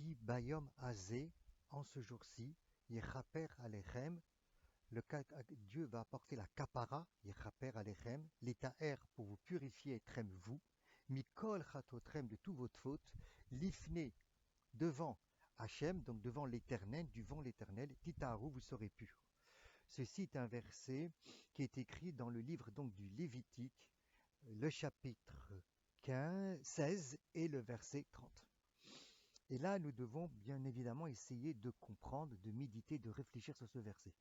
Ki bayom azé, en ce jour-ci, yechaper alechem, Dieu va apporter la kapara, yechaper alechem, l'étaer pour vous purifier, trem vous, mikol chatotrem de toutes votre fautes, lifne devant Hachem, donc devant l'éternel, titaru, vous serez purs. Ceci est un verset qui est écrit dans le livre donc du Lévitique, le chapitre 16 et le verset 30. Et là, nous devons bien évidemment essayer de comprendre, de méditer, de réfléchir sur ce verset.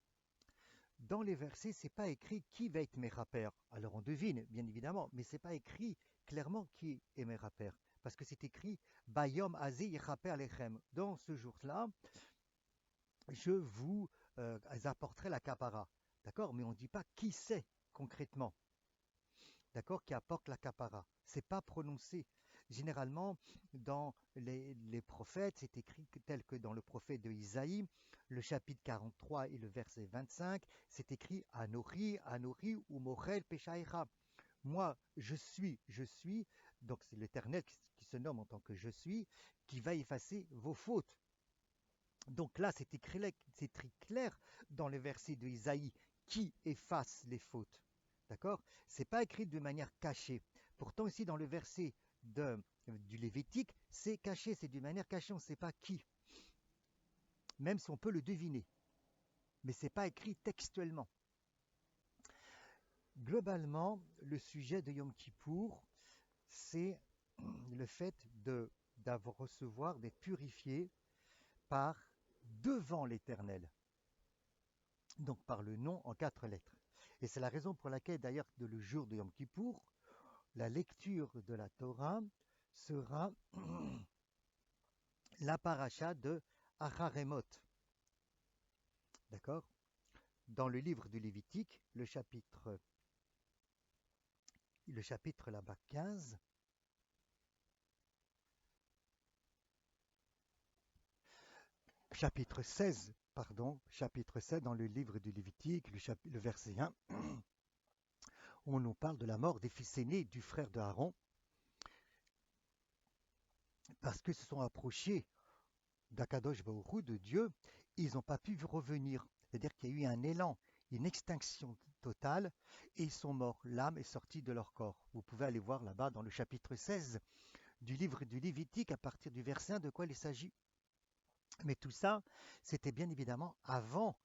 Dans les versets, c'est pas écrit qui va être Méchaper. Alors on devine, bien évidemment, mais c'est pas écrit clairement qui est Méchaper. Parce que c'est écrit Bayom Azé Yechaper Lechem. Dans ce jour-là, je vous apporterai la kapara. D'accord? Mais on ne dit pas qui c'est concrètement. D'accord, qui apporte la kapara. C'est pas prononcé. Généralement, dans les prophètes, c'est écrit tel que dans le prophète de Isaïe, le chapitre 43 et le verset 25, c'est écrit Anori, Anori ou Mochel Peshaïcha. Moi, je suis, donc c'est l'Éternel qui se nomme en tant que je suis, qui va effacer vos fautes. Donc là, c'est écrit clair dans le verset de Isaïe qui efface les fautes. D'accord? C'est pas écrit de manière cachée. Pourtant, ici, dans le verset du Lévitique, c'est caché, c'est d'une manière cachée, on ne sait pas qui. Même si on peut le deviner. Mais ce n'est pas écrit textuellement. Globalement, le sujet de Yom Kippour, c'est le fait d'avoir recevoir, d'être purifié par devant l'Éternel. Donc par le nom en 4 lettres. Et c'est la raison pour laquelle, d'ailleurs, le jour de Yom Kippour, la lecture de la Torah sera la paracha de Acharemot. D'accord? Dans le livre du Lévitique, le chapitre là-bas 15, chapitre 16 dans le livre du Lévitique, le verset 1, où on nous parle de la mort des fils aînés du frère de Aaron, parce qu'ils se sont approchés d'Akadosh Baruch Hu, de Dieu, ils n'ont pas pu revenir. C'est-à-dire qu'il y a eu un élan, une extinction totale, et ils sont morts. L'âme est sortie de leur corps. Vous pouvez aller voir là-bas dans le chapitre 16 du livre du Lévitique, à partir du verset 1, de quoi il s'agit. Mais tout ça, c'était bien évidemment avant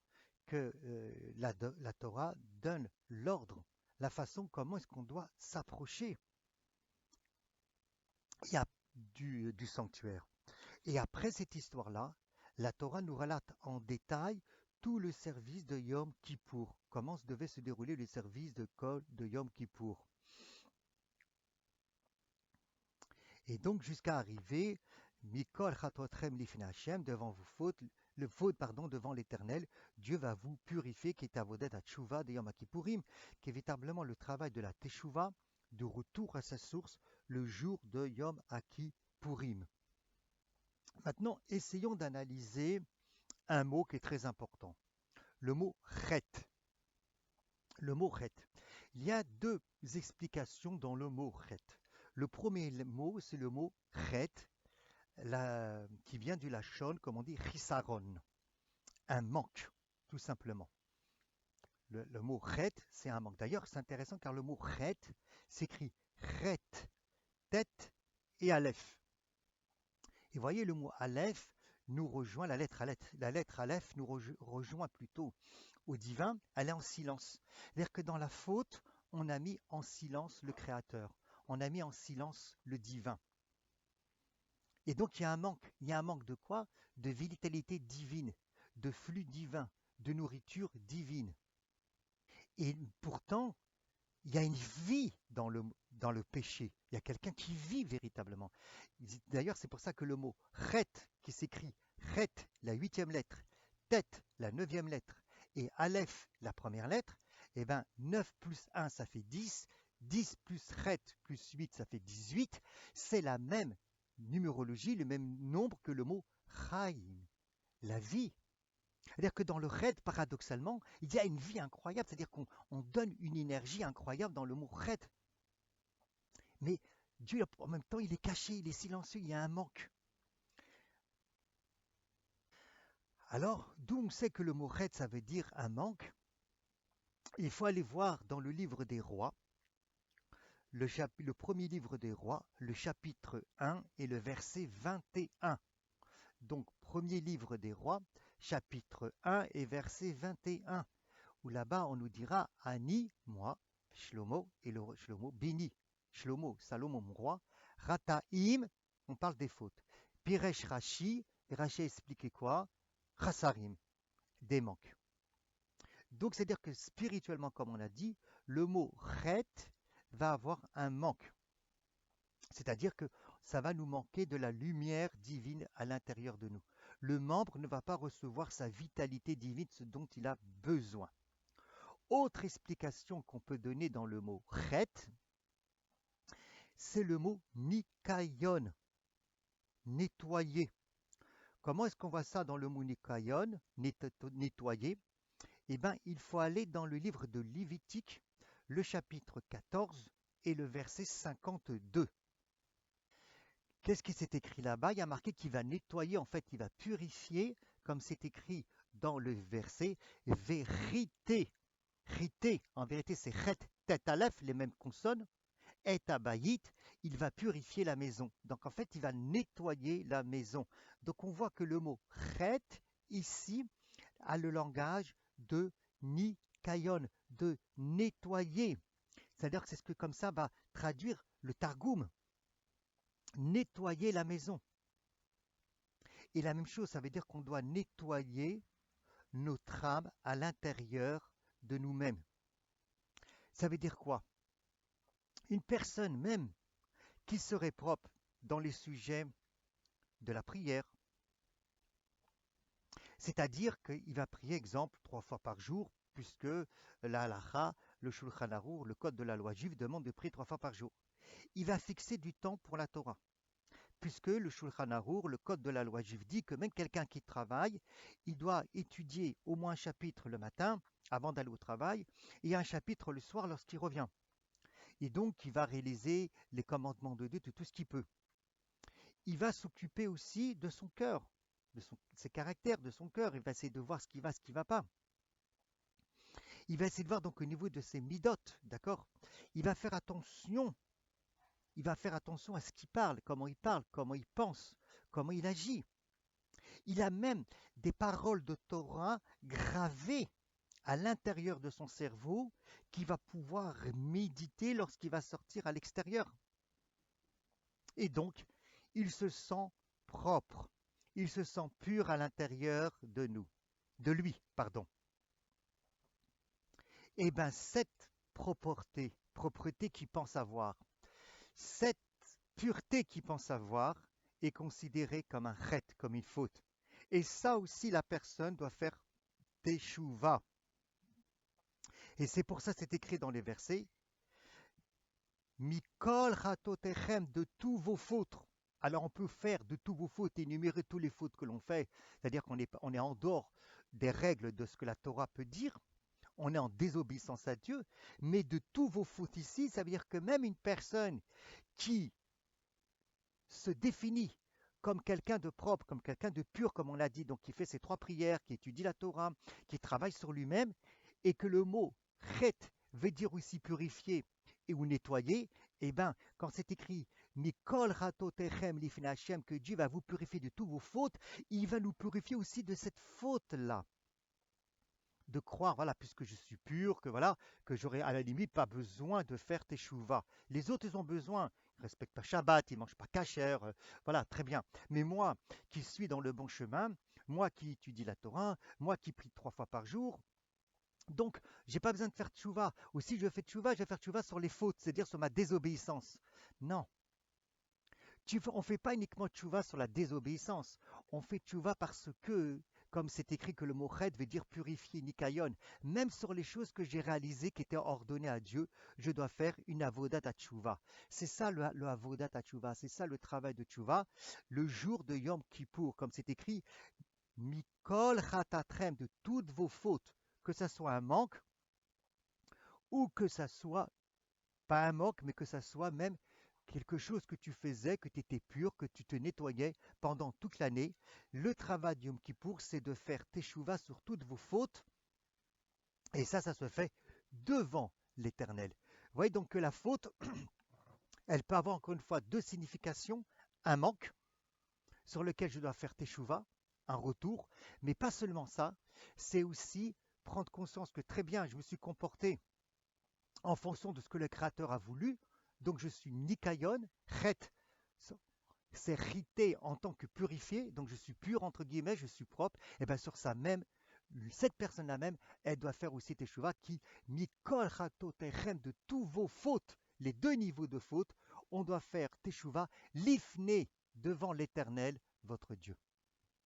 que la Torah donne l'ordre, la façon comment est-ce qu'on doit s'approcher du sanctuaire. Et après cette histoire-là, la Torah nous relate en détail tout le service de Yom Kippour, comment devait se dérouler le service de Yom Kippour. Et donc jusqu'à arriver, Mikol Chatotrem Lifnei Hashem, devant devant l'Éternel, Dieu va vous purifier, qui est avodat Teshuvah de Yom Kippourim, qui est véritablement le travail de la Teshuvah, de retour à sa source, le jour de Yom Kippourim. Maintenant, essayons d'analyser un mot qui est très important, le mot chet. Le mot chet. Il y a deux explications dans le mot chet. Le premier mot, c'est le mot chet, qui vient du lachon, comme on dit, chisaron, un manque, tout simplement. Le mot chet, c'est un manque. D'ailleurs, c'est intéressant car le mot chet s'écrit chet, tête et aleph. Et voyez, le mot aleph nous rejoint, la lettre aleph nous rejoint plutôt au divin, elle est en silence. C'est-à-dire que dans la faute, on a mis en silence le Créateur, on a mis en silence le divin. Et donc il y a un manque. Il y a un manque de quoi? De vitalité divine, de flux divin, de nourriture divine. Et pourtant, il y a une vie dans le péché. Il y a quelqu'un qui vit véritablement. D'ailleurs, c'est pour ça que le mot chet, qui s'écrit chet, la 8e lettre, tête, la 9e lettre, et aleph, la première lettre, eh bien 9 plus 1, ça fait 10, 10 plus chet plus 8, ça fait 18. C'est la même numérologie, le même nombre que le mot chaim, la vie. C'est-à-dire que dans le chet, paradoxalement, il y a une vie incroyable, c'est-à-dire qu'on donne une énergie incroyable dans le mot chet. Mais Dieu, en même temps, il est caché, il est silencieux, il y a un manque. Alors, d'où on sait que le mot chet, ça veut dire un manque? Il faut aller voir dans le livre des rois, le premier livre des rois, le chapitre 1 et le verset 21. Donc, premier livre des rois, chapitre 1 et verset 21, où là-bas on nous dira Ani, moi, Shlomo, et le Shlomo, béni, Shlomo, Salomon, mon roi, Rataim, on parle des fautes, Piresh Rashi, et Rashi a expliqué quoi? Chasarim, des manques. Donc, c'est-à-dire que spirituellement, comme on a dit, le mot chet va avoir un manque. C'est-à-dire que ça va nous manquer de la lumière divine à l'intérieur de nous. Le membre ne va pas recevoir sa vitalité divine, ce dont il a besoin. Autre explication qu'on peut donner dans le mot chet, c'est le mot nikayon, nettoyer. Comment est-ce qu'on voit ça dans le mot nikayon, nettoyer? Eh bien, il faut aller dans le livre de Lévitique, le chapitre 14 et le verset 52. Qu'est-ce qui s'est écrit là-bas? Il y a marqué qu'il va nettoyer, en fait, il va purifier, comme c'est écrit dans le verset, vérité. Rité, en vérité, c'est chet, tête, aleph, les mêmes consonnes. Et abayit, il va purifier la maison. Donc, en fait, il va nettoyer la maison. Donc, on voit que le mot chet, ici, a le langage de nikayon, de nettoyer. C'est-à-dire que c'est ce que, comme ça, va traduire le Targum. Nettoyer la maison. Et la même chose, ça veut dire qu'on doit nettoyer notre âme à l'intérieur de nous-mêmes. Ça veut dire quoi? Une personne même qui serait propre dans les sujets de la prière, c'est-à-dire qu'il va prier, exemple, 3 fois par jour, puisque la halacha, le Shulchan Arour, le code de la loi juive demande de prier 3 fois par jour. Il va fixer du temps pour la Torah, puisque le Shulchan Arour, le code de la loi juive, dit que même quelqu'un qui travaille, il doit étudier au moins un chapitre le matin avant d'aller au travail et un chapitre le soir lorsqu'il revient. Et donc, il va réaliser les commandements de Dieu de tout ce qu'il peut. Il va s'occuper aussi de son cœur, de ses caractères, de son cœur. Il va essayer de voir ce qui va, ce qui ne va pas. Il va essayer de voir donc au niveau de ses midotes, d'accord? Il va faire attention. Il va faire attention à ce qu'il parle, comment il pense, comment il agit. Il a même des paroles de Torah gravées à l'intérieur de son cerveau qui va pouvoir méditer lorsqu'il va sortir à l'extérieur. Et donc, il se sent propre, il se sent pur à l'intérieur de lui, pardon. Et bien, cette propreté qu'il pense avoir, cette pureté qu'il pense avoir, est considérée comme un chet, comme une faute. Et ça aussi, la personne doit faire teshuva. Et c'est pour ça que c'est écrit dans les versets, Mikol chatotechem, de tous vos fautes. Alors on peut faire de tous vos fautes, énumérer tous les fautes que l'on fait, c'est-à-dire qu'on est en dehors des règles de ce que la Torah peut dire, on est en désobéissance à Dieu, mais de tous vos fautes ici, ça veut dire que même une personne qui se définit comme quelqu'un de propre, comme quelqu'un de pur, comme on l'a dit, donc qui fait ses 3 prières, qui étudie la Torah, qui travaille sur lui-même, et que le mot chet veut dire aussi purifier et ou nettoyer, eh bien, quand c'est écrit Mikol Ratotechem Lifnei Hashem, que Dieu va vous purifier de toutes vos fautes, il va nous purifier aussi de cette faute-là. De croire, voilà, puisque je suis pur, que voilà, que j'aurai à la limite pas besoin de faire teshuva. Les autres, ils ont besoin. Ils ne respectent pas Shabbat, ils ne mangent pas kasher, voilà, très bien. Mais moi, qui suis dans le bon chemin, moi qui étudie la Torah, moi qui prie 3 fois par jour, donc, j'ai pas besoin de faire tchouva. Ou si je fais tchouva, je vais faire tchouva sur les fautes, c'est-à-dire sur ma désobéissance. Non. On ne fait pas uniquement tchouva sur la désobéissance. On fait tchouva parce que, comme c'est écrit que le mot ched veut dire purifier, nikayon, même sur les choses que j'ai réalisées qui étaient ordonnées à Dieu, je dois faire une avodat à tchouva. C'est ça le avodat à tchouva, c'est ça le travail de tchouva, le jour de Yom Kippour, comme c'est écrit, mikol chatatrem, de toutes vos fautes, que ça soit un manque, ou que ça soit pas un manque, mais que ça soit même quelque chose que tu faisais, que tu étais pur, que tu te nettoyais pendant toute l'année. Le travail du Yom Kippour, c'est de faire teshuva sur toutes vos fautes, et ça se fait devant l'Éternel. Vous voyez donc que la faute, elle peut avoir encore une fois deux significations, un manque sur lequel je dois faire teshuva, un retour, mais pas seulement ça, c'est aussi prendre conscience que très bien, je me suis comporté en fonction de ce que le Créateur a voulu, donc je suis nikayon, chet, c'est rité en tant que purifié, donc je suis pur entre guillemets, je suis propre, et bien sur ça même, cette personne-là même, elle doit faire aussi teshuva qui mikol chatotechem de tous vos fautes, les deux niveaux de fautes, on doit faire teshuva l'ifné devant l'Éternel, votre Dieu.